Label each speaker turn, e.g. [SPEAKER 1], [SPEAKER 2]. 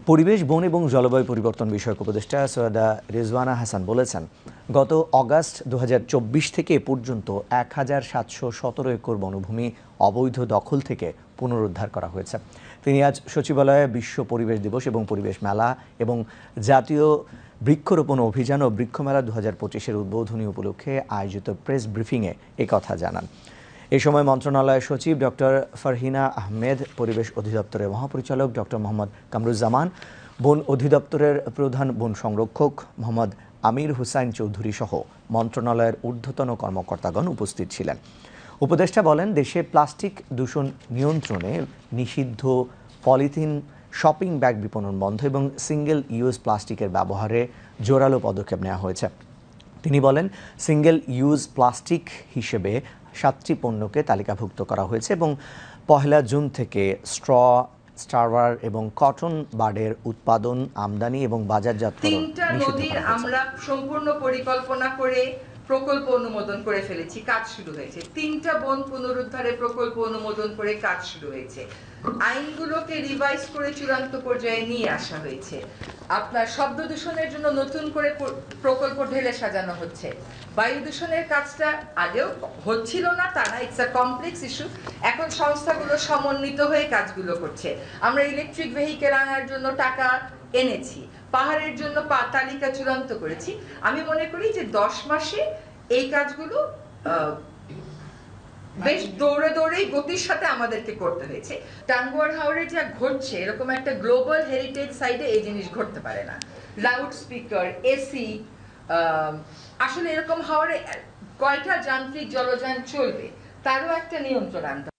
[SPEAKER 1] পরিবেশ, বন এবং জলবায়ু পরিবর্তন বিষয়ক উপদেষ্টা সৈয়দা রিজওয়ানা হাসান বলেছেন, গত অগাস্ট ২০২৪ থেকে এ পর্যন্ত ১,৭১৭ একর বনভূমি অবৈধ দখল থেকে পুনরুদ্ধার করা হয়েছে। তিনি আজ সচিবালয়ে বিশ্ব পরিবেশ দিবস এবং পরিবেশ মেলা এবং জাতীয় বৃক্ষরোপণ অভিযান ও বৃক্ষমেলা ২০২৫-এর উদ্বোধনী উপলক্ষে আয়োজিত প্রেস ব্রিফিংয়ে একথা জানান। এ সময় মন্ত্রণালয়ের সচিব ডক্টর ফারহিনা আহমেদ, পরিবেশ অধিদপ্তরের মহাপরিচালক ডক্টর মোহাম্মদ কামরুজ্জামান, বন অধিদপ্তরের প্রধান বন সংরক্ষক মোহাম্মদ আমির হুসাইন চৌধুরী সহ মন্ত্রণালয়ের ঊর্ধ্বতন কর্মকর্তাগণ উপস্থিত ছিলেন। উপদেষ্টা বলেন, দেশে প্লাস্টিক দূষণ নিয়ন্ত্রণে নিষিদ্ধ পলিথিন, শপিং ব্যাগ বিপণন বন্ধ এবং সিঙ্গেল ইউজ প্লাস্টিকের ব্যবহারে জোরালো পদক্ষেপ নেওয়া হয়েছে। তিনি বলেন, সিঙ্গেল ইউজ প্লাস্টিক হিসেবে 7টি পণ্যকে তালিকাভুক্ত করা হয়েছে এবং 1 জুন থেকে স্ট্র, স্টারওয়ার এবং কটন বাডের উৎপাদন, আমদানি এবং বাজারজাতকরণ নিষিদ্ধ করা হয়েছে।
[SPEAKER 2] আমরা সম্পূর্ণ পরিকল্পনা করে প্রকল্প অনুমোদন করে ফেলেছি, কাজ শুরু হয়েছে। 3টা বন পুনরুদ্ধারের প্রকল্প অনুমোদন করে কাজ শুরু হয়েছে। আইনগুলোকে রিভাইজ করে চূড়ান্ত পর্যায়ে নিয়ে আসা হয়েছে। আপনার শব্দ দূষণের জন্য নতুন করে প্রকল্প ঢেলে সাজানো হচ্ছে। বায়ু দূষণের কাজটা আগেও হচ্ছিল না তা না, ইটস আ কমপ্লেক্স ইস্যু। এখন সংস্থাগুলো সমন্বিত হয়ে কাজগুলো করছে। আমরা ইলেকট্রিক ভেহিকেল আনার জন্য টাকা এনেছি, পাহাড়ের জন্য তালিকা চূড়ান্ত করেছি। আমি মনে করি যে 10 মাসে এই কাজগুলো বেশ দৌড়ে দৌড়েই গতির সাথে আমাদেরকে করতে হয়েছে। টাঙ্গুয়ার হাওরে যা ঘটছে, এরকম একটা গ্লোবাল হেরিটেজ সাইটে এই জিনিস ঘটতে পারে না। লাউড স্পিকার, এসি, আসলে এরকম হাওরে কয়টা যান্ত্রিক জলযান চলবে তারও একটা নিয়ন্ত্রণ আনতে